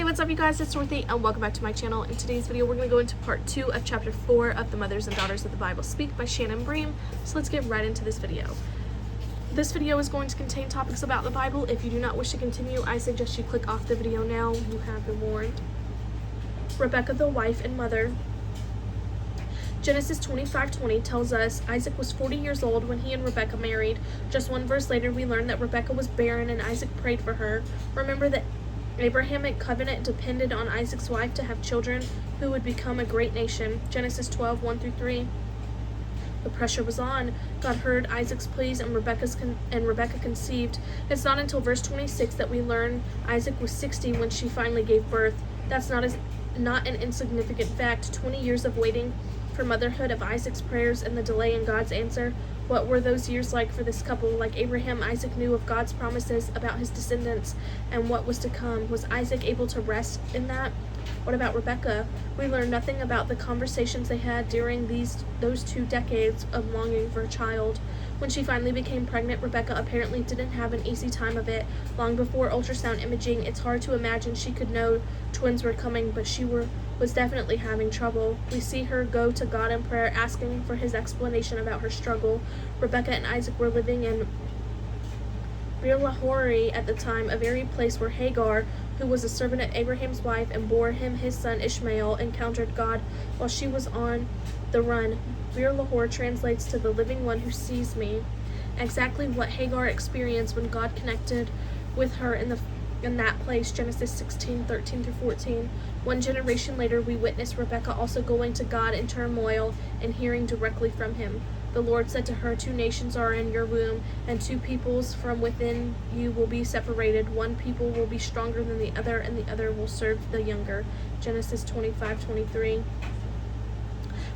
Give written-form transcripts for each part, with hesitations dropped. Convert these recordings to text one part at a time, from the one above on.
what's up you guys, it's Dorothy and welcome back to my channel. In today's video we're going to go into part 2 of chapter 4 of The Mothers and Daughters of the Bible Speak by Shannon Bream. So let's get right into this video. This video is going to contain topics about the Bible. If you do not wish to continue, I suggest you click off the video now. You have been warned. Rebecca, the wife and mother. Genesis 25:20 tells us Isaac was 40 years old when he and Rebecca married. Just one verse later we learn that Rebecca was barren and Isaac prayed for her. Remember that Abrahamic covenant depended on Isaac's wife to have children who would become a great nation. Genesis 12:1-3. The pressure was on. God heard Isaac's pleas and Rebecca conceived. It's not until verse 26 that we learn Isaac was 60 when she finally gave birth. That's not an insignificant fact. 20 years of waiting for motherhood, of Isaac's prayers and the delay in God's answer. What were those years like for this couple? Like Abraham, Isaac knew of God's promises about his descendants and what was to come. Was Isaac able to rest in that? What about Rebecca? We learn nothing about the conversations they had during those 2 decades of longing for a child. When she finally became pregnant, Rebecca apparently didn't have an easy time of it. Long before ultrasound imaging, it's hard to imagine she could know twins were coming, but she was definitely having trouble. We see her go to God in prayer, asking for his explanation about her struggle. Rebecca and Isaac were living in Beer-lahai at the time, a very place where Hagar, who was a servant of Abraham's wife and bore him his son Ishmael, encountered God while she was on the run. Beer-lahai translates to the living one who sees me. Exactly what Hagar experienced when God connected with her in that place. Genesis 16:13-14. One generation later, we witness Rebecca also going to God in turmoil and hearing directly from him. The Lord said to her, 2 nations are in your womb, and 2 peoples from within you will be separated. One people will be stronger than the other, and the other will serve the younger. Genesis 25:23.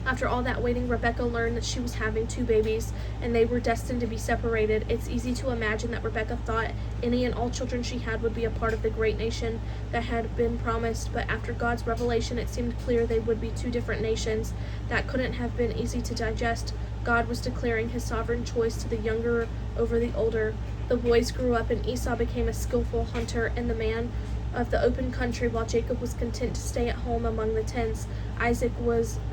After all that waiting, Rebecca learned that she was having 2 babies, and they were destined to be separated. It's easy to imagine that Rebecca thought any and all children she had would be a part of the great nation that had been promised, but after God's revelation, it seemed clear they would be 2 different nations. That couldn't have been easy to digest. God was declaring his sovereign choice to the younger over the older. The boys grew up, and Esau became a skillful hunter and the man of the open country, while Jacob was content to stay at home among the tents. Isaac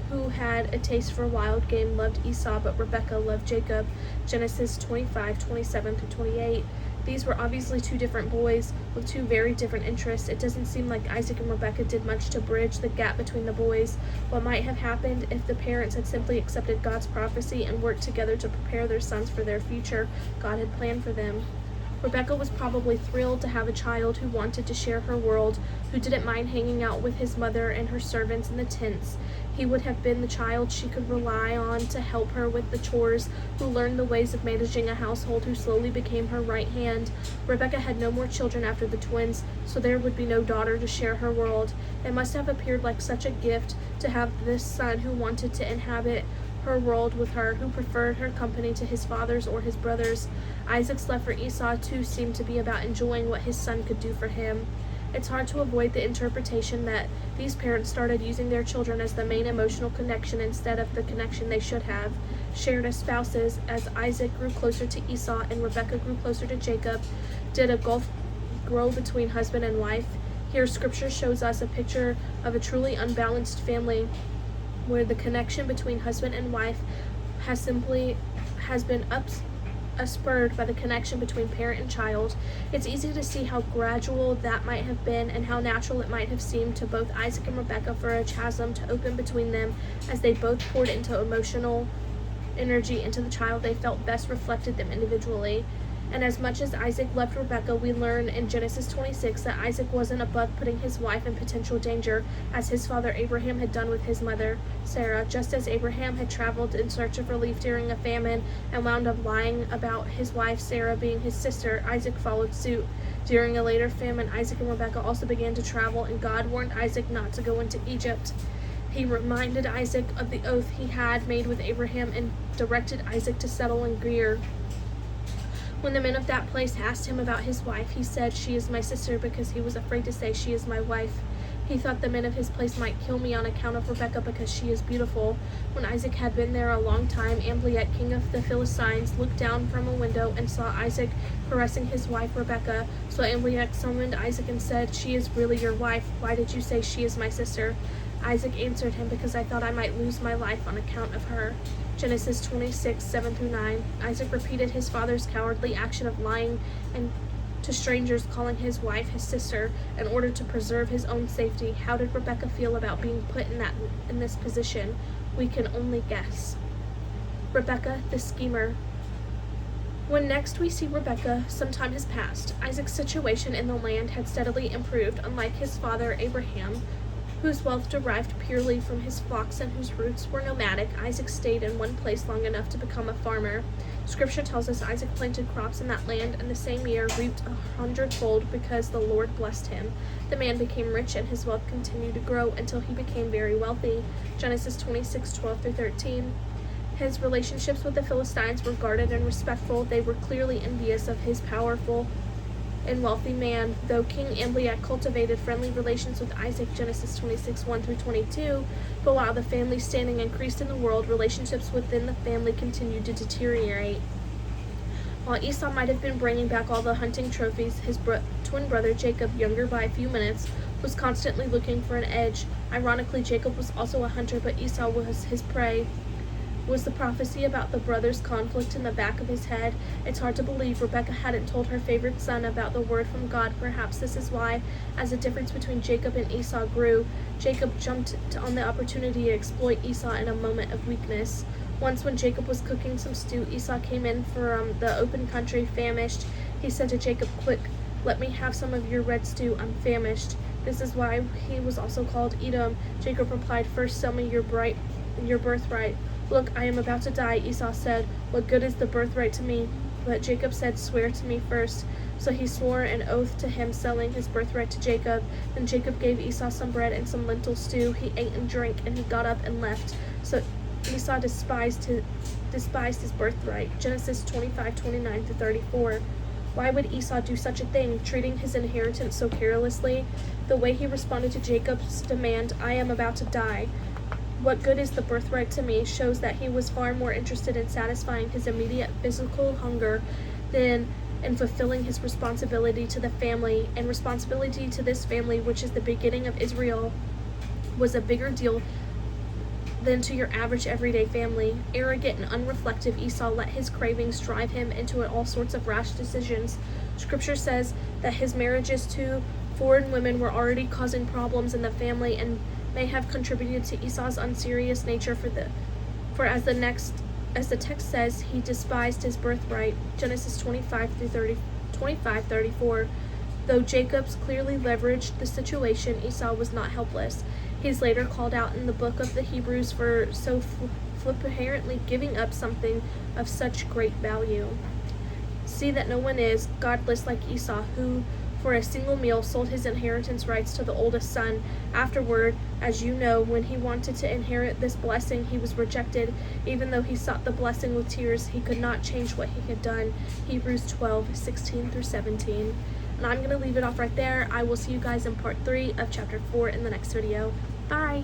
who had a taste for wild game, loved Esau, but Rebekah loved Jacob. Genesis 25:27-28. These were obviously 2 different boys with 2 very different interests. It doesn't seem like Isaac and Rebekah did much to bridge the gap between the boys. What might have happened if the parents had simply accepted God's prophecy and worked together to prepare their sons for their future God had planned for them? Rebecca was probably thrilled to have a child who wanted to share her world, who didn't mind hanging out with his mother and her servants in the tents. He would have been the child she could rely on to help her with the chores, who learned the ways of managing a household, who slowly became her right hand. Rebecca had no more children after the twins, so there would be no daughter to share her world. It must have appeared like such a gift to have this son who wanted to inhabit her world with her, who preferred her company to his father's or his brother's. Isaac's love for Esau too seemed to be about enjoying what his son could do for him. It's hard to avoid the interpretation that these parents started using their children as the main emotional connection instead of the connection they should have shared as spouses. As Isaac grew closer to Esau and Rebekah grew closer to Jacob, did a gulf grow between husband and wife? Here scripture shows us a picture of a truly unbalanced family where the connection between husband and wife has been spurred by the connection between parent and child. It's easy to see how gradual that might have been and how natural it might have seemed to both Isaac and Rebekah for a chasm to open between them as they both poured into emotional energy into the child they felt best reflected them individually. And as much as Isaac loved Rebekah, we learn in Genesis 26 that Isaac wasn't above putting his wife in potential danger, as his father Abraham had done with his mother Sarah. Just as Abraham had traveled in search of relief during a famine and wound up lying about his wife Sarah being his sister, Isaac followed suit. During a later famine, Isaac and Rebekah also began to travel, and God warned Isaac not to go into Egypt. He reminded Isaac of the oath he had made with Abraham and directed Isaac to settle in Gerar. When the men of that place asked him about his wife, he said, "She is my sister," because he was afraid to say, "She is my wife." He thought the men of his place might kill me on account of Rebekah because she is beautiful. When Isaac had been there a long time, Amalek, king of the Philistines, looked down from a window and saw Isaac caressing his wife Rebekah. So Amalek summoned Isaac and said, "She is really your wife. Why did you say she is my sister?" Isaac answered him, "Because I thought I might lose my life on account of her." Genesis 26, 7-9. Isaac repeated his father's cowardly action of lying and to strangers, calling his wife his sister in order to preserve his own safety. How did Rebekah feel about being put in this position? We can only guess. Rebekah, the schemer. When next we see Rebekah, some time has passed. Isaac's situation in the land had steadily improved, unlike his father Abraham, whose wealth derived purely from his flocks and whose roots were nomadic. Isaac stayed in one place long enough to become a farmer. Scripture tells us Isaac planted crops in that land and the same year reaped 100-fold because the Lord blessed him. The man became rich and his wealth continued to grow until he became very wealthy. Genesis 26, 12-13. His relationships with the Philistines were guarded and respectful. They were clearly envious of his powerful and wealthy man, though King Amalek cultivated friendly relations with Isaac, Genesis 26, 1-22, but while the family's standing increased in the world, relationships within the family continued to deteriorate. While Esau might have been bringing back all the hunting trophies, his twin brother Jacob, younger by a few minutes, was constantly looking for an edge. Ironically, Jacob was also a hunter, but Esau was his prey. Was the prophecy about the brothers' conflict in the back of his head? It's hard to believe Rebekah hadn't told her favorite son about the word from God. Perhaps this is why, as the difference between Jacob and Esau grew, Jacob jumped on the opportunity to exploit Esau in a moment of weakness. Once when Jacob was cooking some stew, Esau came in from the open country, famished. He said to Jacob, "Quick, let me have some of your red stew. I'm famished." This is why he was also called Edom. Jacob replied, "First sell me your birthright." "Look, I am about to die," Esau said. "What good is the birthright to me?" But Jacob said, "Swear to me first." So he swore an oath to him, selling his birthright to Jacob. Then Jacob gave Esau some bread and some lentil stew. He ate and drank, and he got up and left. So Esau despised his birthright. Genesis 25, 29-34. Why would Esau do such a thing, treating his inheritance so carelessly? The way he responded to Jacob's demand, "I am about to die. What good is the birthright to me?" shows that he was far more interested in satisfying his immediate physical hunger than in fulfilling his responsibility to the family. And responsibility to this family, which is the beginning of Israel, was a bigger deal than to your average everyday family. Arrogant and unreflective, Esau let his cravings drive him into all sorts of rash decisions. Scripture says that his marriages to foreign women were already causing problems in the family and may have contributed to Esau's unserious nature for as the text says, he despised his birthright. Genesis 25-34. Though Jacob's clearly leveraged the situation, Esau was not helpless. He's later called out in the book of the Hebrews for so flippantly giving up something of such great value. See that no one is godless like Esau, who for a single meal sold his inheritance rights to the oldest son. Afterward, as you know, when he wanted to inherit this blessing, he was rejected. Even though he sought the blessing with tears, he could not change what he had done. Hebrews 12:16-17. And I'm going to leave it off right there. I will see you guys in part 3 of chapter 4 in the next video. Bye!